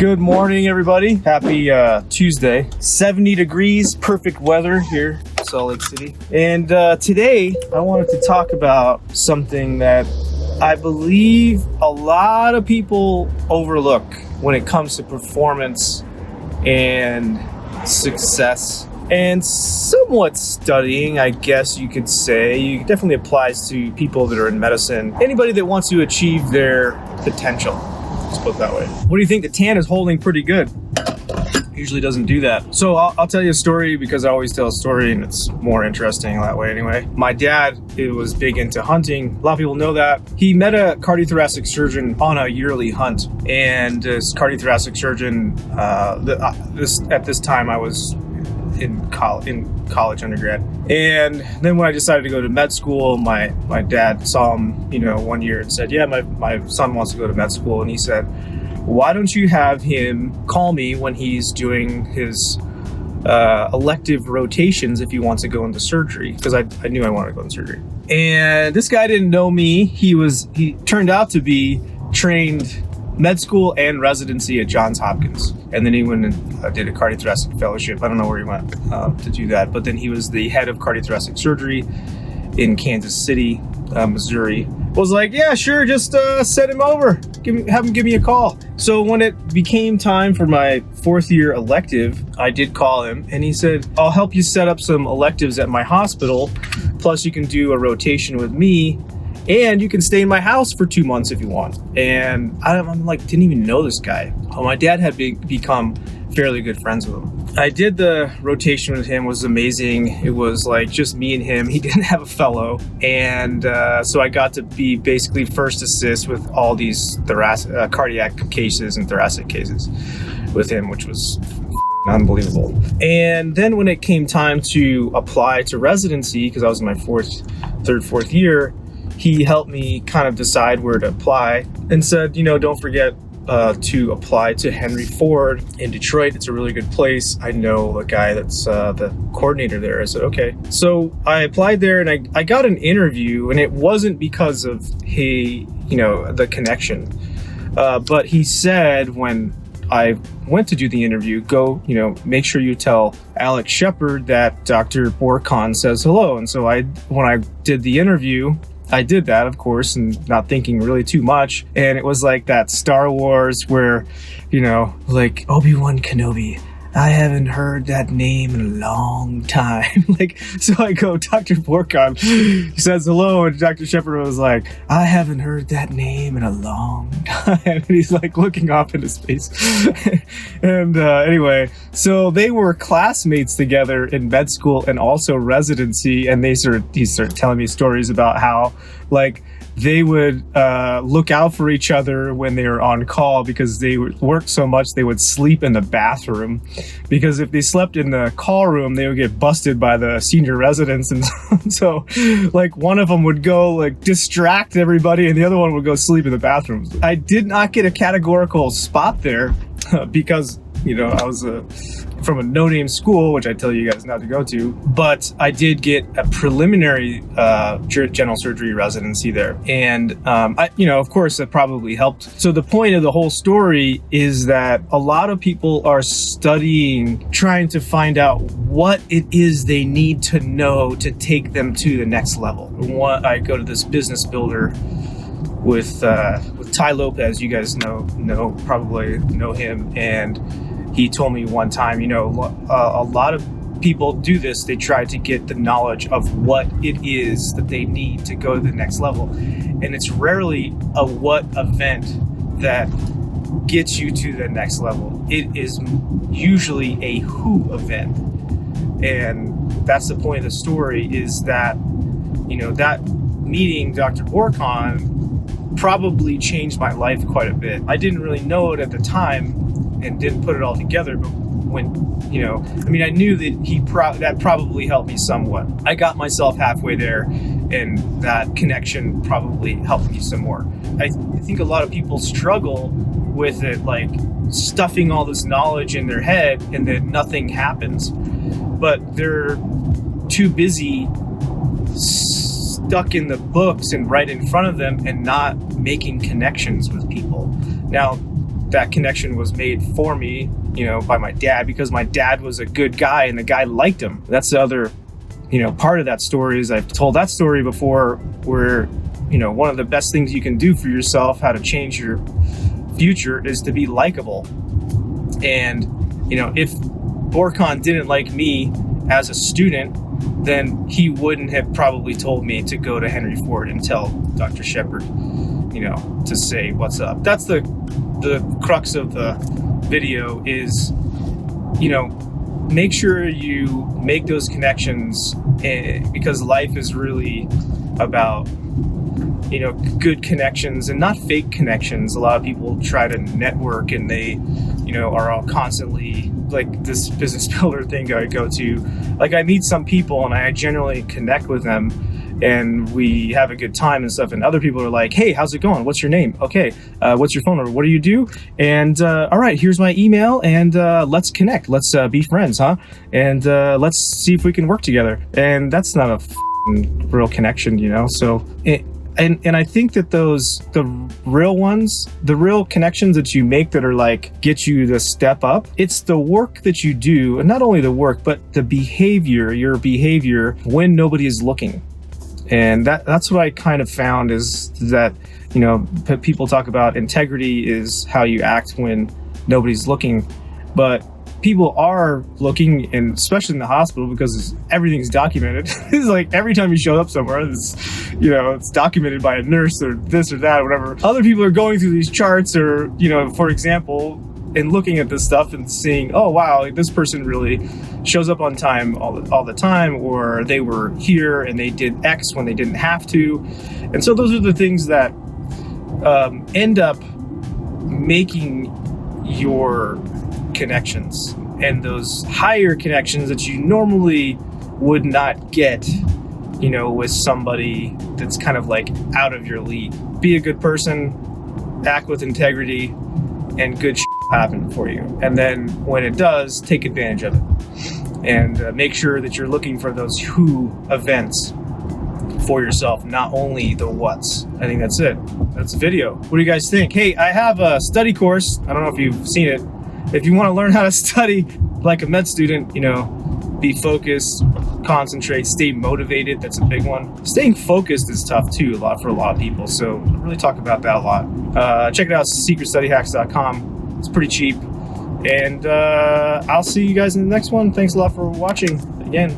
Good morning, everybody. Happy Tuesday. 70 degrees, perfect weather here in Salt Lake City. And today I wanted to talk about something that I believe a lot of people overlook when it comes to performance and success and somewhat studying, I guess you could say. It definitely applies to people that are in medicine, anybody that wants to achieve their potential. Let's put it that way. What do you think? The tan is holding pretty good. Usually doesn't do that. So I'll tell you a story because I always tell a story and it's more interesting that way anyway. My dad, was big into hunting. A lot of people know that. He met a cardiothoracic surgeon on a yearly hunt. And this cardiothoracic surgeon, at this time I was in college undergrad. And then when I decided to go to med school, my dad saw him, one year and said, yeah, my son wants to go to med school. And he said, why don't you have him call me when he's doing his elective rotations if he wants to go into surgery? Because I knew I wanted to go into surgery. And this guy didn't know me. He turned out to be trained med school and residency at Johns Hopkins. And then he went and did a cardiothoracic fellowship. I don't know where he went to do that. But then he was the head of cardiothoracic surgery in Kansas City, Missouri. Was like, yeah, sure, just send him over. Have him give me a call. So when it became time for my fourth year elective, I did call him and he said, I'll help you set up some electives at my hospital. Plus you can do a rotation with me. And you can stay in my house for 2 months if you want. And I'm like, didn't even know this guy. Well, my dad had become fairly good friends with him. I did the rotation with him. It was amazing. It was like just me and him. He didn't have a fellow. And so I got to be basically first assist with all these cardiac cases and thoracic cases with him, which was unbelievable. And then when it came time to apply to residency, because I was in my fourth year, he helped me kind of decide where to apply and said, don't forget to apply to Henry Ford in Detroit. It's a really good place. I know a guy that's the coordinator there. I said, okay. So I applied there and I got an interview, and it wasn't because of the connection. But he said when I went to do the interview, make sure you tell Alex Shepard that Dr. Borkan says hello. And so when I did the interview, I did that, of course, and not thinking really too much. And it was like that Star Wars where, like Obi-Wan Kenobi. I haven't heard that name in a long time. So I go, Dr. Borkan, he says hello. And Dr. Shepard was like, I haven't heard that name in a long time. And he's like looking off into space. And anyway, so they were classmates together in med school and also residency. And he started telling me stories about how they would look out for each other when they were on call because they would work so much they would sleep in the bathroom, because if they slept in the call room they would get busted by the senior residents. And so one of them would go distract everybody and the other one would go sleep in the bathroom. I did not get a categorical spot there because I was from a no-name school, which I tell you guys not to go to, but I did get a preliminary general surgery residency there. And, of course, that probably helped. So the point of the whole story is that a lot of people are studying, trying to find out what it is they need to know to take them to the next level. I go to this business builder with Ty Lopez. You guys probably know him. And he told me one time, a lot of people do this. They try to get the knowledge of what it is that they need to go to the next level. And it's rarely a what event that gets you to the next level. It is usually a who event. And that's the point of the story, is that, that meeting Dr. Borkan probably changed my life quite a bit. I didn't really know it at the time and didn't put it all together, but when I knew that that probably helped me somewhat. I got myself halfway there, and that connection probably helped me some more. I think a lot of people struggle with it, stuffing all this knowledge in their head and then nothing happens, but they're too busy stuck in the books and right in front of them and not making connections with people. Now, that connection was made for me, by my dad, because my dad was a good guy and the guy liked him. That's the other, part of that story is I've told that story before where, one of the best things you can do for yourself, how to change your future, is to be likable. And, if Borkan didn't like me as a student, then he wouldn't have probably told me to go to Henry Ford and tell Dr. Shepard, to say what's up. That's the crux of the video is, make sure you make those connections, because life is really about, good connections and not fake connections. A lot of people try to network and they, are all constantly like this business builder thing I go to. Like I meet some people and I generally connect with them and we have a good time and stuff. And other people are like, hey, how's it going? What's your name? Okay. What's your phone number? What do you do? And all right, here's my email and let's connect. Let's be friends, huh? And let's see if we can work together. And that's not a real connection, So and I think that the real ones, the real connections that you make that are like get you to step up, it's the work that you do, and not only the work, but the behavior, your behavior when nobody is looking. And that's what I kind of found is that, people talk about integrity is how you act when nobody's looking, but people are looking, and especially in the hospital, because everything's documented. It's like every time you show up somewhere, it's documented by a nurse or this or that or whatever. Other people are going through these charts or, for example, and looking at this stuff and seeing, oh, wow, this person really shows up on time all the time, or they were here and they did X when they didn't have to. And so those are the things that end up making your connections, and those higher connections that you normally would not get, with somebody that's kind of like out of your league. Be a good person, act with integrity, and good happen for you. And then when it does, take advantage of it. And make sure that you're looking for those who events for yourself, not only the what's. I think that's it. That's the video. What do you guys think? Hey, I have a study course. I don't know if you've seen it. If you want to learn how to study like a med student, be focused, concentrate, stay motivated. That's a big one. Staying focused is tough too, for a lot of people. So really talk about that a lot. Check it out, secretstudyhacks.com. It's pretty cheap. And I'll see you guys in the next one. Thanks a lot for watching again.